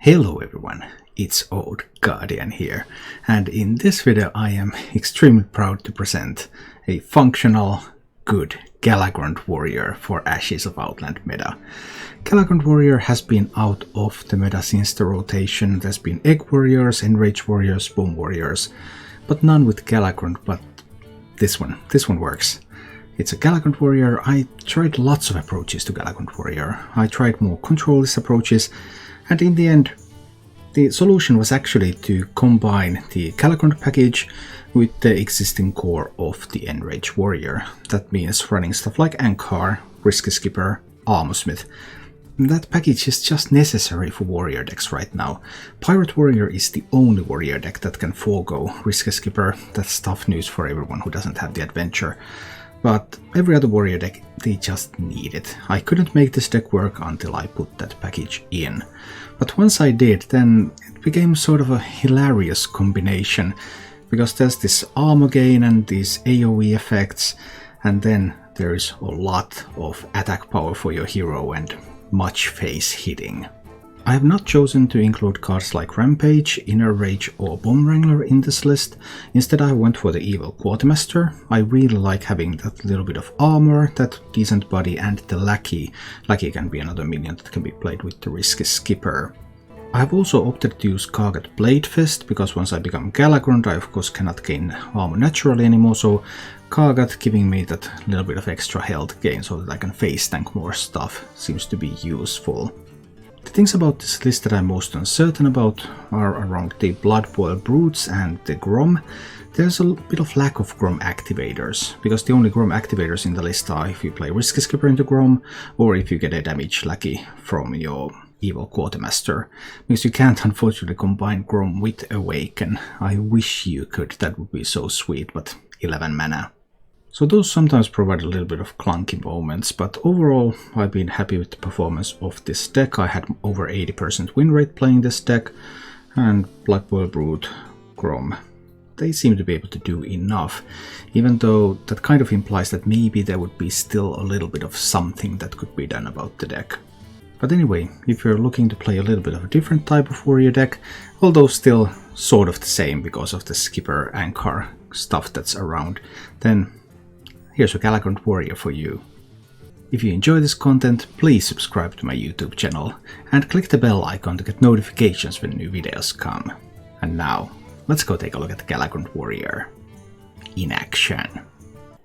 Hello everyone, it's Old Guardian here, and in this video I am extremely proud to present a functional, good Galakrond Warrior for Ashes of Outland meta. Galakrond Warrior has been out of the meta since the rotation. There's been Egg Warriors, Enrage Warriors, Boom Warriors, but none with Galakrond, but this one works. It's a Galakrond Warrior. I tried lots of approaches to Galakrond Warrior. I tried more control-less approaches, and in the end, the solution was actually to combine the Galakrond package with the existing core of the Enrage Warrior. That means running stuff like Ankar, Risky Skipper, Armorsmith. That package is just necessary for warrior decks right now. Pirate Warrior is the only warrior deck that can forego Risky Skipper. That's tough news for everyone who doesn't have the adventure. But every other warrior deck, they just need it. I couldn't make this deck work until I put that package in. But once I did, then it became sort of a hilarious combination, because there's this armor gain and these AoE effects, and then there is a lot of attack power for your hero and much face hitting. I have not chosen to include cards like Rampage, Inner Rage or Bomb Wrangler in this list. Instead I went for the Evil Quartermaster. I really like having that little bit of armor, that decent body, and the Lackey. Lackey can be another minion that can be played with the Risky Skipper. I have also opted to use Kargat Bladefist, because once I become Galakrond I of course cannot gain armor naturally anymore, so Kargat giving me that little bit of extra health gain so that I can face tank more stuff seems to be useful. The things about this list that I'm most uncertain about are around the Bloodboil Brutes and the Grom. There's a bit of lack of Grom activators, because the only Grom activators in the list are if you play Risky Skipper into Grom, or if you get a damage Lackey from your Evil Quartermaster, because you can't unfortunately combine Grom with Awaken. I wish you could, that would be so sweet, but 11 mana. So those sometimes provide a little bit of clunky moments, but overall I've been happy with the performance of this deck. I had over 80% win rate playing this deck, and Bloodboil Brute, Grom, they seem to be able to do enough, even though that kind of implies that maybe there would be still a little bit of something that could be done about the deck. But anyway, if you're looking to play a little bit of a different type of warrior deck, although still sort of the same because of the Skipper Ankar stuff that's around, then here's a Galakrond Warrior for you. If you enjoy this content, please subscribe to my YouTube channel and click the bell icon to get notifications when new videos come. And now, let's go take a look at the Galakrond Warrior in action.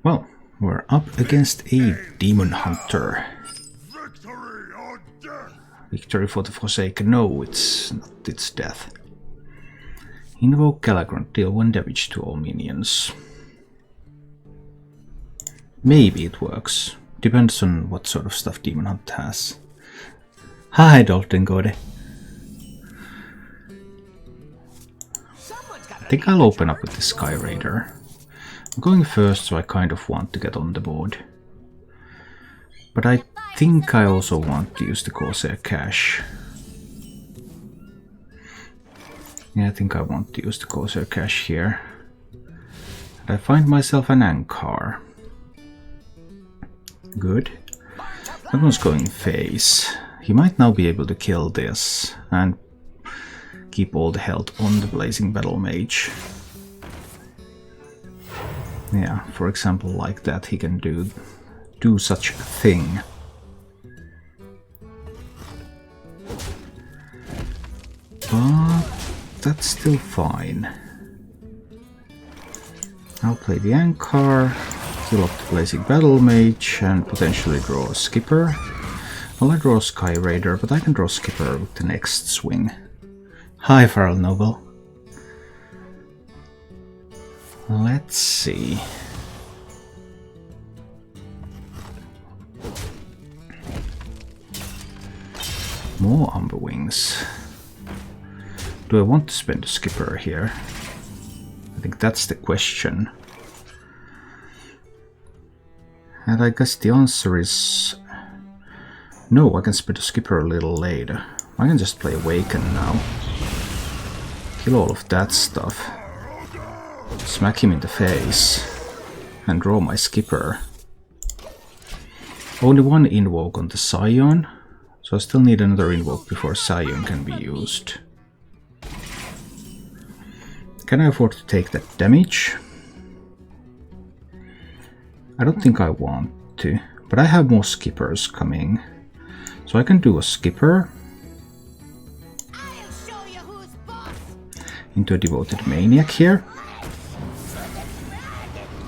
Well, we're up against a Demon Hunter. Victory for the Forsaken. No, it's not, it's death. Invoke Galakrond, deal 1 damage to all minions. Maybe it works. Depends on what sort of stuff Demon Hunt has. Hi, Dalton Gode. I think I'll open up with the Sky Raider. I'm going first, so I kind of want to get on the board. But I think I also want to use the Corsair Cache. Yeah, I think I want to use the Corsair Cache here. And I find myself an Ankar. Good. That one's going face. He might now be able to kill this and keep all the health on the Blazing Battle Mage. Yeah, for example, like that he can do such a thing. But that's still fine. I'll play the Ankar, heal up the Blazing Battle Mage, and potentially draw a Skipper. Well, I draw a Sky Raider, but I can draw Skipper with the next swing. Hi, Feral Noble. Let's see. More Umber Wings. Do I want to spend a Skipper here? I think that's the question. And I guess the answer is no. I can spend a Skipper a little later. I can just play Awaken now. Kill all of that stuff. Smack him in the face. And draw my Skipper. Only one Invoke on the Scion. So I still need another invoke before Scion can be used. Can I afford to take that damage? I don't think I want to, but I have more skippers coming. So I can do a skipper into a Devoted Maniac here.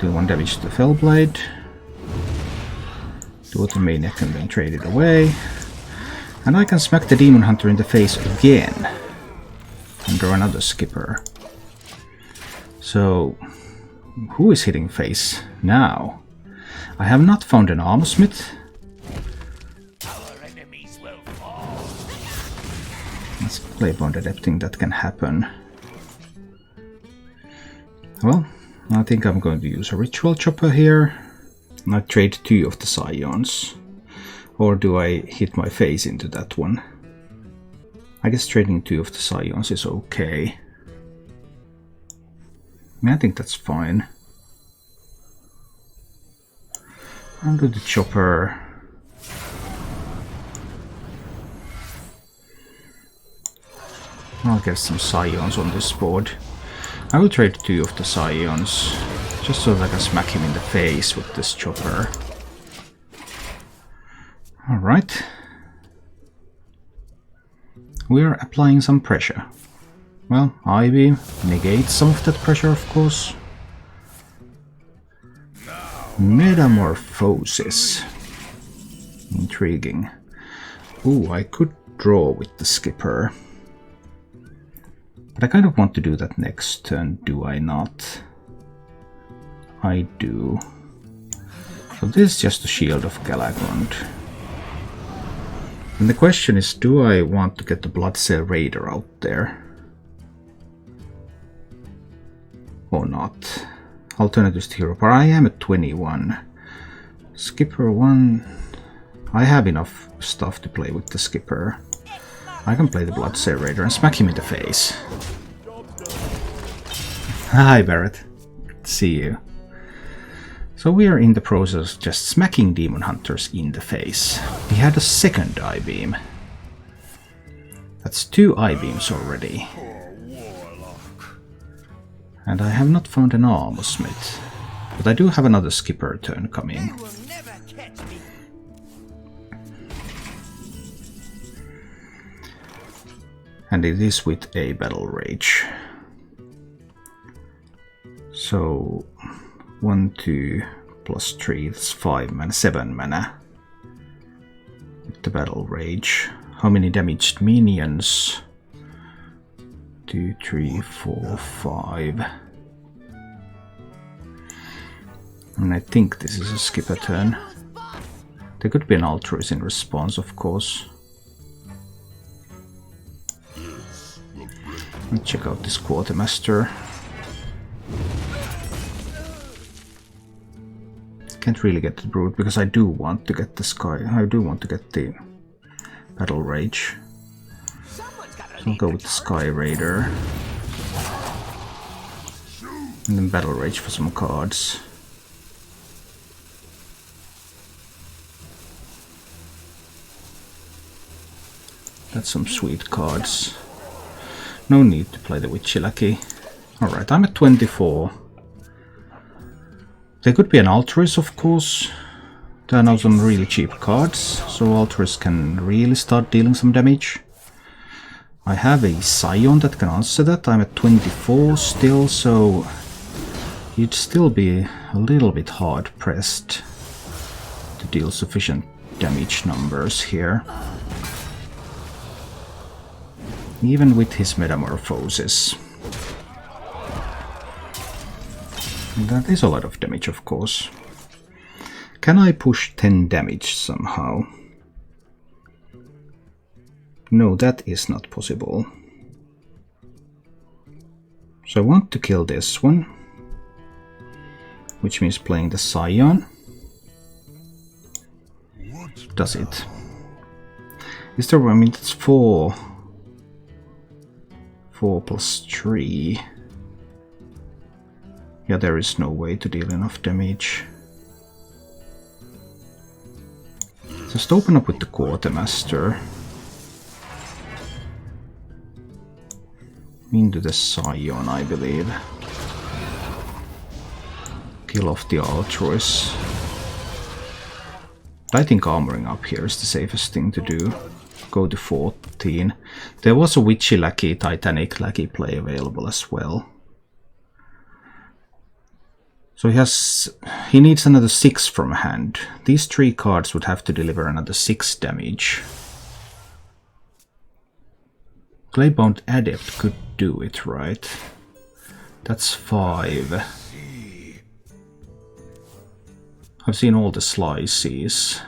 Do 1 damage to the Fellblade. Devoted Maniac and then trade it away. And I can smack the Demon Hunter in the face again. And draw another skipper. So, who is hitting face now? I have not found an Armor Smith. Let's play Bond Adepting, that can happen. Well, I think I'm going to use a Ritual Chopper here. And I trade 2 of the Scions. Or do I hit my face into that one? I guess trading 2 of the Scions is okay. I think that's fine. I'll do the Chopper. I'll get some Scions on this board. I will trade 2 of the Scions, just so that I can smack him in the face with this Chopper. Alright. We are applying some pressure. Well, Ivy negates some of that pressure, of course. Metamorphosis. Intriguing. Ooh, I could draw with the skipper. But I kind of want to do that next turn, do I not? I do. So this is just the Shield of Galakrond. And the question is, do I want to get the Bloodsail Raider out there? Or not? Alternatives to hero power. I am at 21. Skipper 1. I have enough stuff to play with the skipper. I can play the Bloodsail Raider and smack him in the face. Hi Barrett. See you. So we are in the process of just smacking Demon Hunters in the face. We had a second I-beam. That's 2 I-beams already. And I have not found an Armor Smith. But I do have another skipper turn coming. And it is with a Battle Rage. So 1, 2, plus 3, that's 5 mana, 7 mana. With the Battle Rage. How many damaged minions? 2, 3, 4, 5. And I think this is a skipper turn. There could be an Altruist in response, of course. Let's check out this Quartermaster. Can't really get the Brood because I do want to get the Sky. I do want to get the Battle Rage. So I'll go with the Sky Raider. And then Battle Rage for some cards. That's some sweet cards. No need to play the Witchy Lackey. Alright, I'm at 24. There could be an Altruist, of course. There are now some really cheap cards, so Altruist can really start dealing some damage. I have a Scion that can answer that. I'm at 24 still, so you'd still be a little bit hard pressed to deal sufficient damage numbers here. Even with his Metamorphosis. That is a lot of damage, of course. Can I push 10 damage somehow? No, that is not possible. So I want to kill this one, which means playing the Scion. Does it? Is there, I mean, that's 4. 4 plus 3. Yeah, there is no way to deal enough damage. Just open up with the Quartermaster. Into the Scion, I believe. Kill off the Altruis. I think armoring up here is the safest thing to do. Go to 14. There was a Witchy Lackey, Titanic Lackey play available as well. So he needs another 6 from hand. These 3 cards would have to deliver another 6 damage. Claybound Adept could do it, right? That's 5. I've seen all the slices.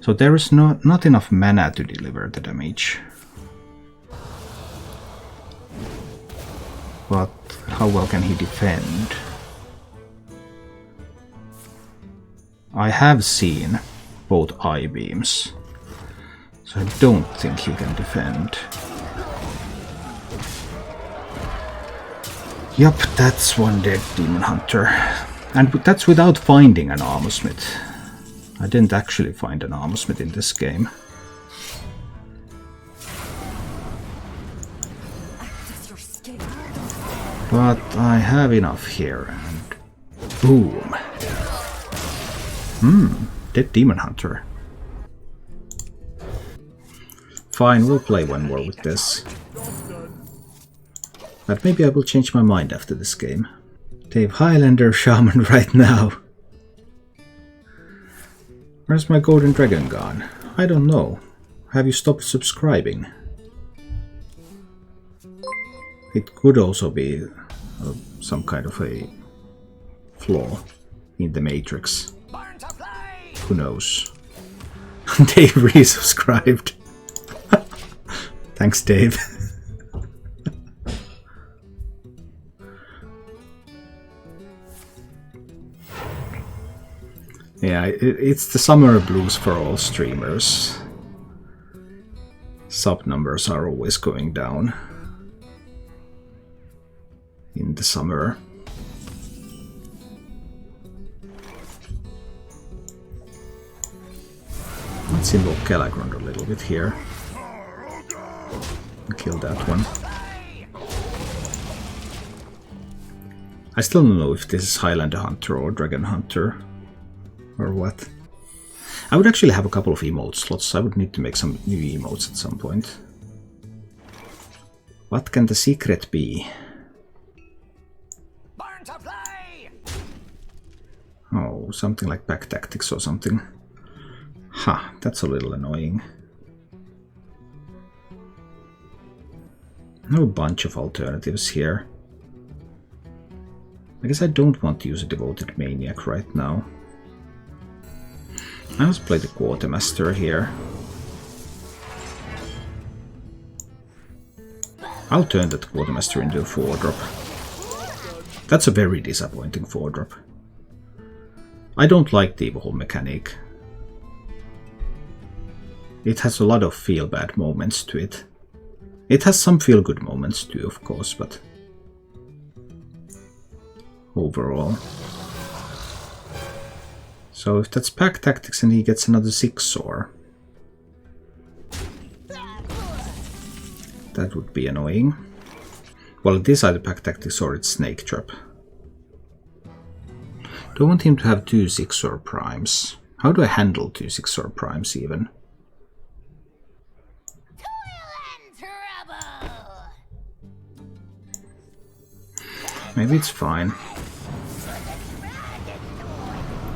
So there is not enough mana to deliver the damage. But how well can he defend? I have seen both eye beams, so I don't think he can defend. Yup, that's one dead Demon Hunter. And that's without finding an Armor Smith. I didn't actually find an Armor Smith in this game. But I have enough here, and boom. Dead Demon Hunter. Fine, we'll play one more with this. But maybe I will change my mind after this game. Dave, Highlander Shaman right now. Where's my Golden Dragon gone? I don't know. Have you stopped subscribing? It could also be some kind of a flaw in the Matrix. Who knows? Dave resubscribed. Thanks, Dave. Yeah, it's the summer blues for all streamers. Sub numbers are always going down in the summer. Let's invoke Galakrond a little bit here. Kill that one. I still don't know if this is Highlander Hunter or Dragon Hunter. Or what? I would actually have a couple of emote slots. I would need to make some new emotes at some point. What can the secret be? Oh, something like Pack Tactics or something. Ha, that's a little annoying. I have a bunch of alternatives here. I guess I don't want to use a Devoted Maniac right now. I must play the Quartermaster here. I'll turn that Quartermaster into a 4-drop. That's a very disappointing 4-drop. I don't like the Evohole mechanic. It has a lot of feel-bad moments to it. It has some feel-good moments too, of course, but overall. So if that's Pack Tactics and he gets another 6-Sore, that would be annoying. Well, it is either Pack Tactics or it's Snake Trap. Do I want him to have 2 6-Sore primes? How do I handle 2 6-Sore primes even? Maybe it's fine.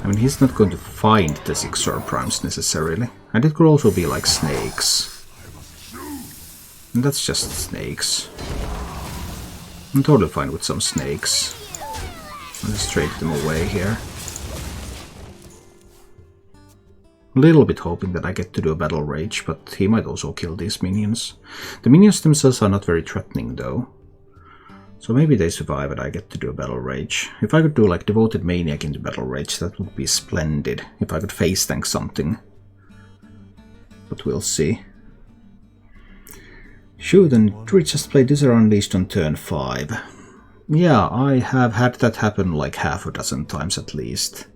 I mean, he's not going to find the 6-Sore primes necessarily. And it could also be like snakes. And that's just snakes. I'm totally fine with some snakes. I'll just trade them away here. A little bit hoping that I get to do a Battle Rage, but he might also kill these minions. The minions themselves are not very threatening though. So maybe they survive and I get to do a Battle Rage. If I could do like Devoted Maniac into Battle Rage, that would be splendid. If I could face tank something. But we'll see. Shoot, and we just played this Unleashed on turn 5. Yeah, I have had that happen like half a dozen times at least.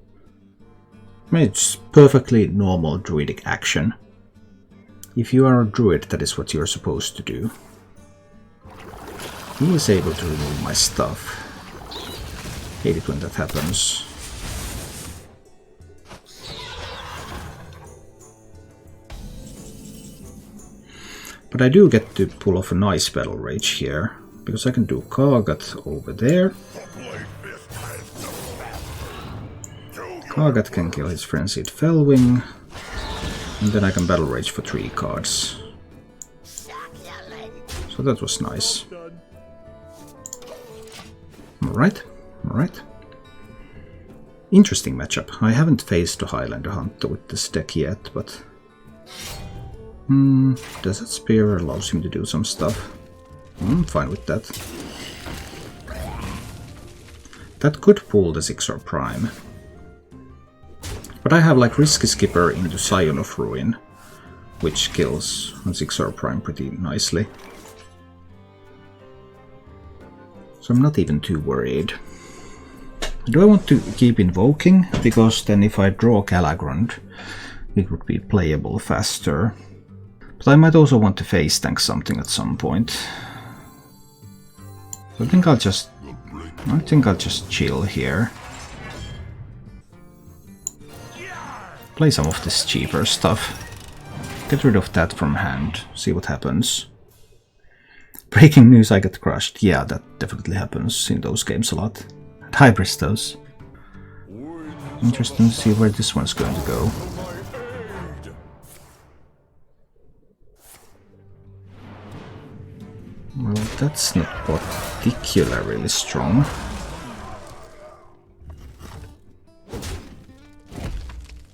I mean, it's perfectly normal druidic action. If you are a druid, that is what you're supposed to do. He is able to remove my stuff. Hate it when that happens. But I do get to pull off a nice battle rage here, because I can do Kagat over there. Kagat can kill his Frenzied Fellwing, and then I can battle rage for 3 cards. So that was nice. Alright, alright. Interesting matchup. I haven't faced a Highlander Hunter with this deck yet, but... Desert Spear allows him to do some stuff. I'm fine with that. That could pull the Zigzor Prime. But I have like Risky Skipper into Scion of Ruin, which kills Zigzor Prime pretty nicely. So I'm not even too worried. Do I want to keep invoking? Because then if I draw Galakrond, it would be playable faster. But I might also want to face tank something at some point. So I think I'll just chill here. Play some of this cheaper stuff. Get rid of that from hand. See what happens. Breaking news, I get crushed. Yeah, that definitely happens in those games a lot. At High Bristos. Interesting to see where this one's going to go. Well, that's not particularly strong.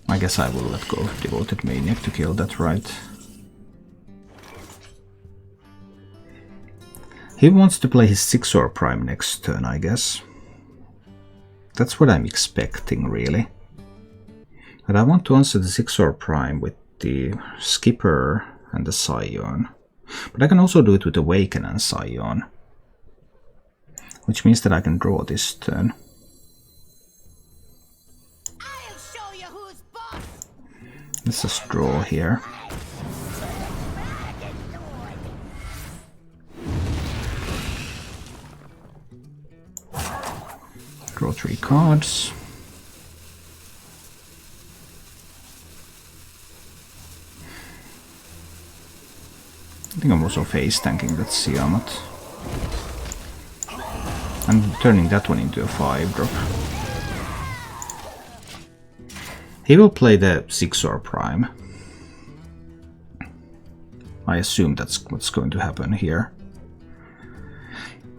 I guess I will let go of Devoted Maniac to kill that, right? He wants to play his Zigzor Prime next turn, I guess. That's what I'm expecting, really. But I want to answer the Zigzor Prime with the Skipper and the Scion. But I can also do it with Awaken and Scion. Which means that I can draw this turn. I'll show you who's boss. Let's just draw here. Draw 3 cards. I think I'm also face tanking that Siamat. I'm turning that one into a 5-drop. He will play the Zigzor Prime. I assume that's what's going to happen here.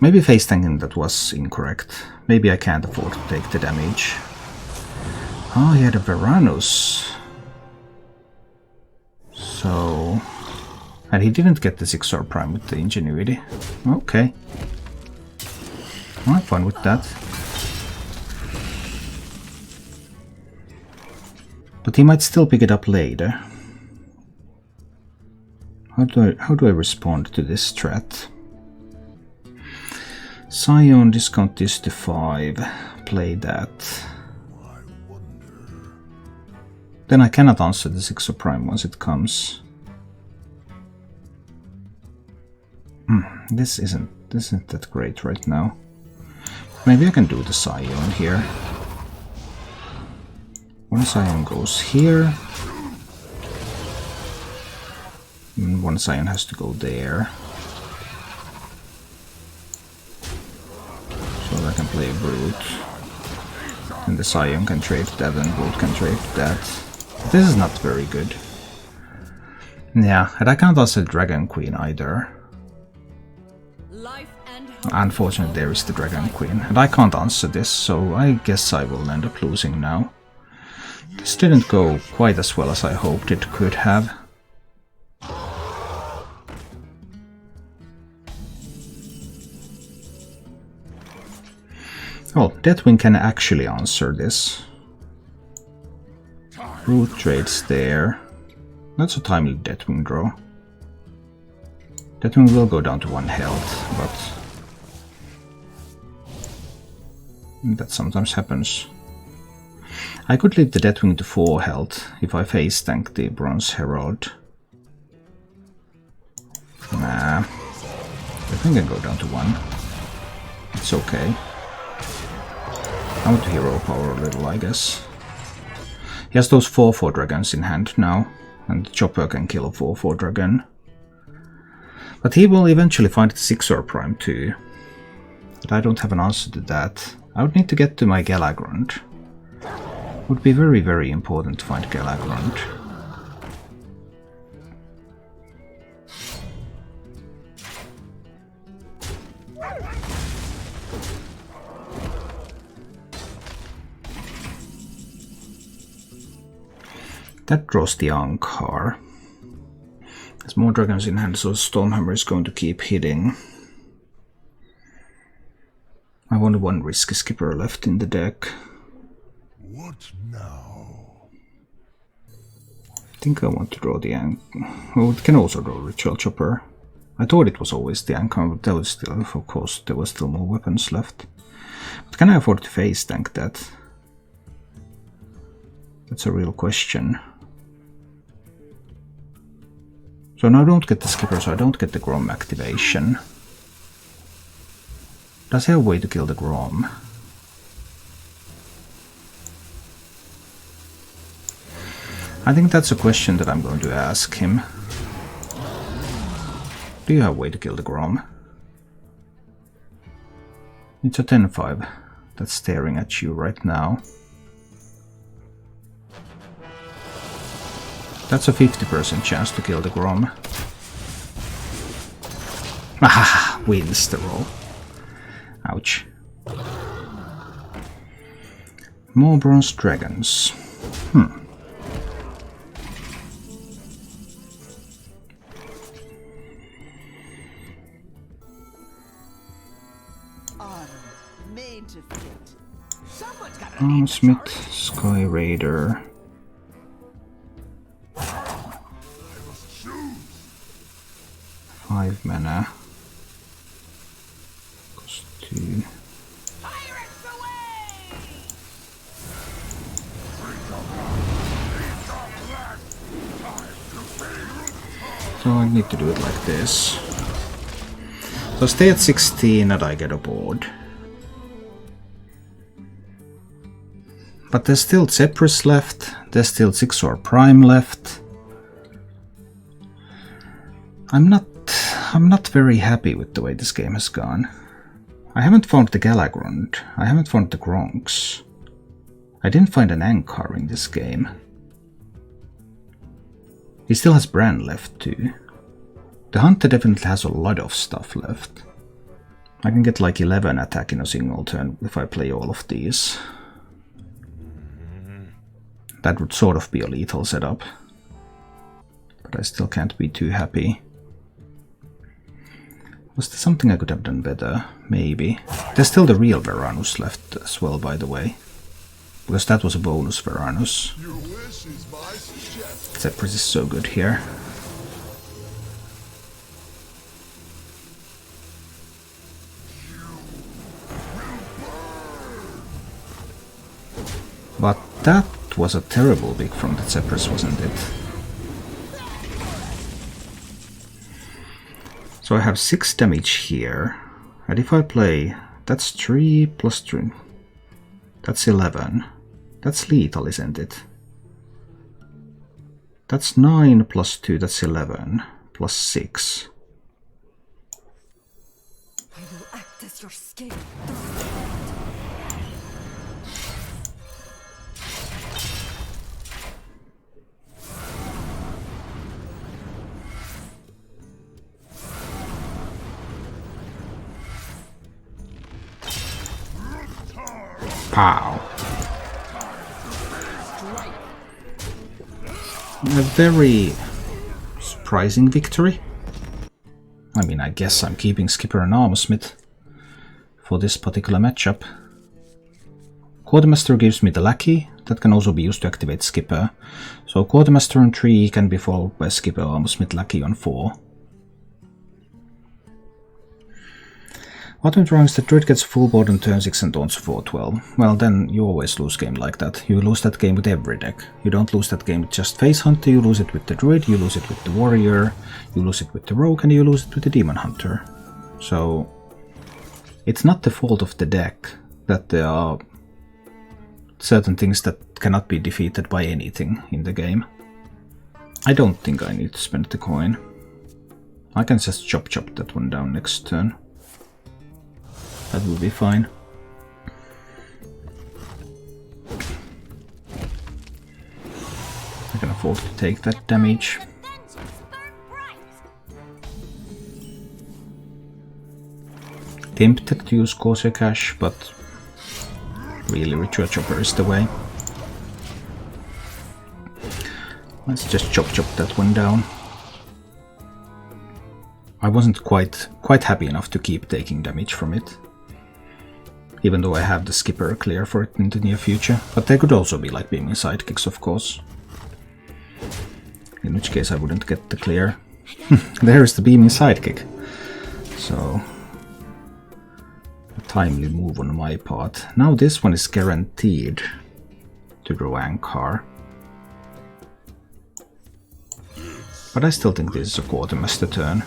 Maybe face tanking that was incorrect. Maybe I can't afford to take the damage. Oh, he had a Varanus. So... And he didn't get the Zigzor Prime with the Ingenuity. Okay. I'm fine with that. But he might still pick it up later. How do I respond to this threat? Scion, discount this to 5. Play that. Then I cannot answer the Zigzor Prime once it comes. This isn't that great right now. Maybe I can do the Scion here. One Scion goes here. And one Scion has to go there. So I can play Brute. And the Scion can trade that and Brute can trade that. This is not very good. Yeah, and I can't answer Dragon Queen either. Unfortunately, there is the Dragon Queen, and I can't answer this, so I guess I will end up losing now. This didn't go quite as well as I hoped it could have. Well, Deathwing can actually answer this. Root trades there. That's a timely Deathwing draw. Deathwing will go down to 1 health, but that sometimes happens. I could leave the Deathwing to 4 health if I face tank the Bronze Herald. Nah, I think I can go down to 1. It's okay. I want to hero power a little, I guess. He has those 4/4 dragons in hand now, and the Chopper can kill a 4/4 dragon. But he will eventually find the 6-or prime too. But I don't have an answer to that. I would need to get to my Galakrond. It would be very, very important to find Galakrond. That draws the Ankar. There's more dragons in hand, so Stormhammer is going to keep hitting. I have only 1 risky skipper left in the deck. What now? I think I want to draw the Ankar. Well, it can also draw Ritual Chopper. I thought it was always the Ankar, but there was still, of course, there were still more weapons left. But can I afford to face tank that? That's a real question. So now I don't get the skipper, so I don't get the Grom activation. Does he have a way to kill the Grom? I think that's a question that I'm going to ask him. Do you have a way to kill the Grom? It's a 10-5 that's staring at you right now. That's a 50% chance to kill the Grom. Ah, wins the roll. Ouch. More bronze dragons. Smith, Sky Raider. Five mana. Cost 2. So I need to do it like this. So stay at 16 and I get a board. But there's still Zephyrus left, there's still 6-or Prime left. I'm not very happy with the way this game has gone. I haven't found the Galakrond, I haven't found the Gronks. I didn't find an Ankar in this game. He still has Bran left too. The Hunter definitely has a lot of stuff left. I can get like 11 attack in a single turn if I play all of these. That would sort of be a lethal setup. But I still can't be too happy. Was there something I could have done better? Maybe. There's still the real Varanus left as well, by the way. Because that was a bonus Varanus. Zephyrus is so good here. But that was a terrible big from the Zephyrus, wasn't it? So I have 6 damage here, and if I play, that's 3 plus 3, that's 11. That's lethal, isn't it? That's 9 plus 2, that's 11, plus 6. I will act as your scapegoat. Pow. A very surprising victory. I mean, I guess I'm keeping Skipper and Armsmith for this particular matchup. Quartermaster gives me the Lackey, that can also be used to activate Skipper. So Quartermaster on 3 can be followed by Skipper, Armsmith, Lackey on 4. What went wrong is that Druid gets full board on turn 6 and taunts 4-12. Well, then you always lose game like that. You lose that game with every deck. You don't lose that game with just Face Hunter, you lose it with the Druid, you lose it with the Warrior, you lose it with the Rogue, and you lose it with the Demon Hunter. So, it's not the fault of the deck that there are certain things that cannot be defeated by anything in the game. I don't think I need to spend the coin. I can just chop that one down next turn. That will be fine. I can afford to take that damage. Tempted to use Corsair Cash, but really Ritual Chopper is the way. Let's just chop that one down. I wasn't quite happy enough to keep taking damage from it. Even though I have the skipper clear for it in the near future. But there could also be like beaming sidekicks, of course. In which case I wouldn't get the clear. There is the beaming sidekick. So, a timely move on my part. Now this one is guaranteed to draw Ankar. But I still think this is a Quartermaster turn.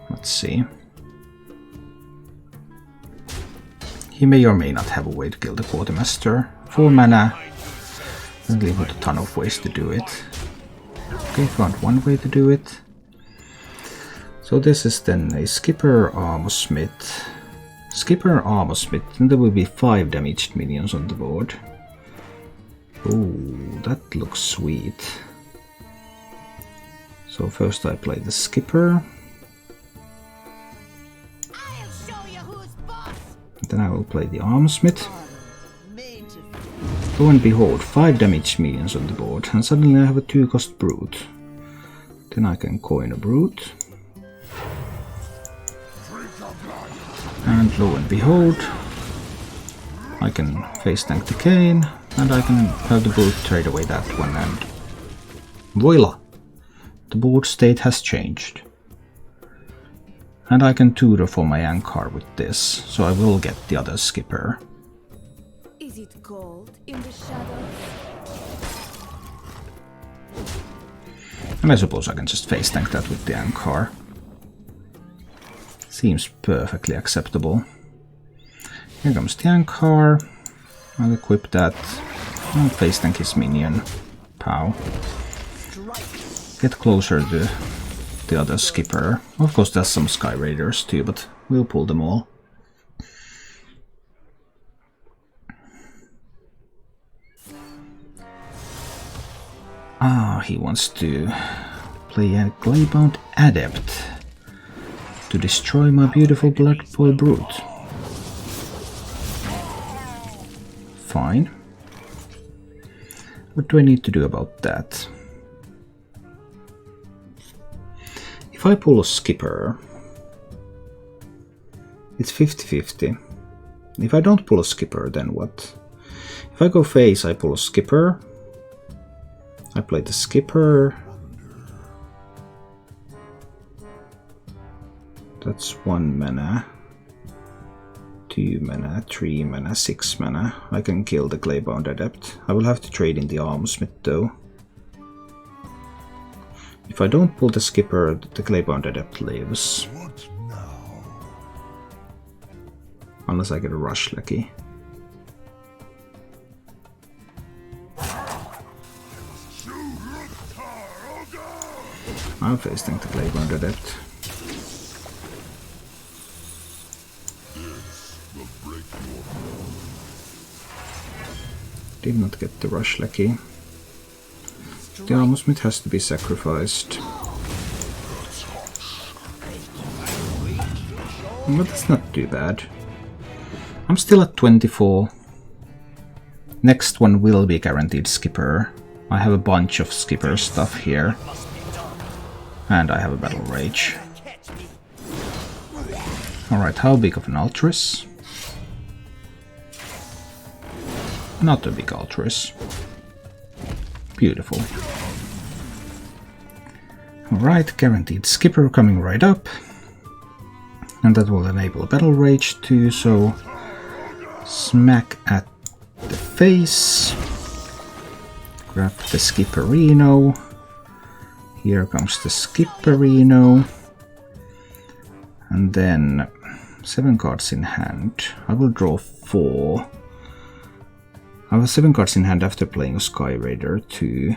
Let's see. He may or may not have a way to kill the Quartermaster. 4 mana. Doesn't leave with a ton of ways to do it. Okay, found one way to do it. So this is then a Skipper Armorsmith. Skipper Armorsmith, and there will be 5 damaged minions on the board. Ooh, that looks sweet. So first I play the Skipper. Then I will play the Armorsmith. Lo and behold, 5 damaged minions on the board, and suddenly I have a 2-cost Brute. Then I can coin a Brute. And lo and behold, I can face tank the Kane, and I can have the Brute trade away that one, and voila! The board state has changed. And I can tutor for my Ankar with this, so I will get the other Skipper. Is it cold in the shadows? And I suppose I can just face tank that with the Ankar. Seems perfectly acceptable. Here comes the Ankar. I'll equip that. I'll face tank his minion. Pow. Get closer to the other Skipper. Of course there's some Sky Raiders too, but we'll pull them all. Ah, he wants to play a Claybound Adept to destroy my beautiful Blood Boy Brute. Fine. What do I need to do about that? If I pull a Skipper, it's 50-50. If I don't pull a Skipper, then what? If I go face, I pull a Skipper. I play the Skipper. That's 1 mana. 2 mana, 3 mana, 6 mana. I can kill the Claybound Adept. I will have to trade in the Armorsmith though. If I don't pull the Skipper, the Claybound Adept lives. What now? Unless I get a Rush Lucky. I'll face tank the Claybound Adept. Did not get the Rush Lucky. The Armorsmith has to be sacrificed. But that's not too bad. I'm still at 24. Next one will be guaranteed Skipper. I have a bunch of Skipper stuff here. And I have a Battle Rage. Alright, how big of an Altruis? Not a big Altruis. Beautiful. Alright, guaranteed skipper coming right up. And that will enable a battle rage too, so smack at the face. Grab the skipperino. Here comes the skipperino. And then 7 cards in hand. I will draw 4. I have 7 cards in hand after playing a Sky Raider too.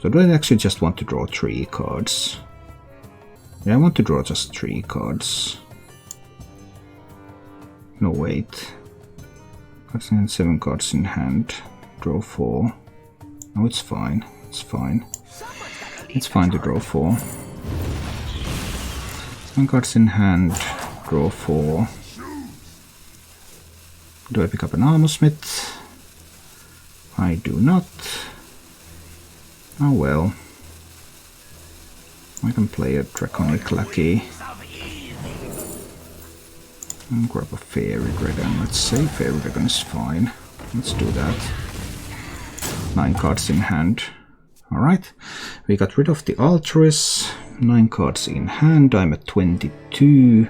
So do I actually just want to draw 3 cards? Yeah, I want to draw just 3 cards. No, wait. 7 cards in hand. Draw 4. No, it's fine. It's fine. It's fine to draw 4. 7 cards in hand. Draw 4. Do I pick up an Armorsmith? I do not. Oh well. I can play a Draconic Lackey. And grab a Fairy Dragon. Let's say Fairy Dragon is fine. Let's do that. 9 cards in hand. Alright. We got rid of the Altruis. 9 cards in hand. I'm at 22.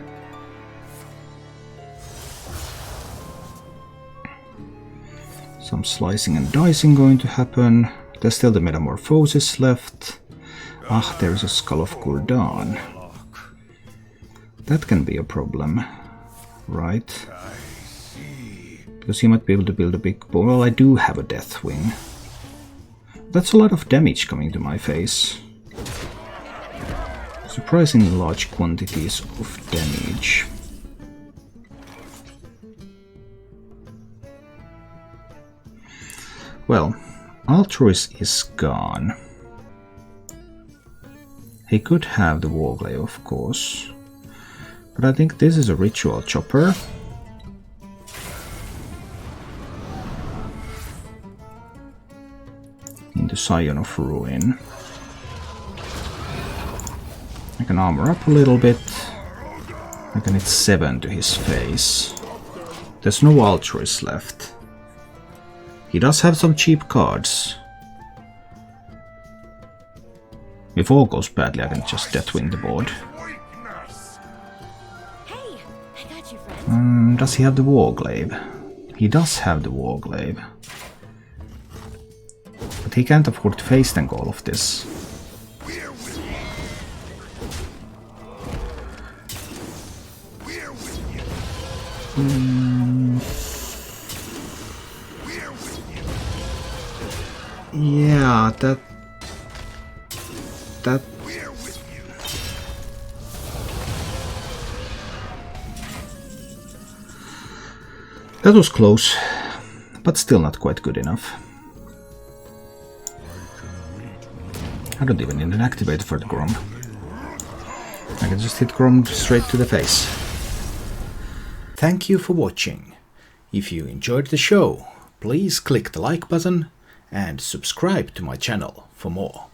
Some slicing and dicing going to happen. There's still the Metamorphosis left. Ah, there's a Skull of Gul'dan. That can be a problem, right? Because he might be able to build a big ball. Well, I do have a Deathwing. That's a lot of damage coming to my face. Surprisingly large quantities of damage. Well, Altruis is gone. He could have the Warglaive, of course. But I think this is a Ritual Chopper. Into Scion of Ruin. I can armor up a little bit. I can hit 7 to his face. There's no Altruis left. He does have some cheap cards. If all goes badly, I can just Deathwing the board. Hey, I got you, friend. Does he have the Warglaive? He does have the Warglaive. But he can't afford to face tank all of this. Yeah, that was close, but still not quite good enough. I don't even need an activator for the Grom. I can just hit Grom straight to the face. Thank you for watching. If you enjoyed the show, please click the like button and subscribe to my channel for more.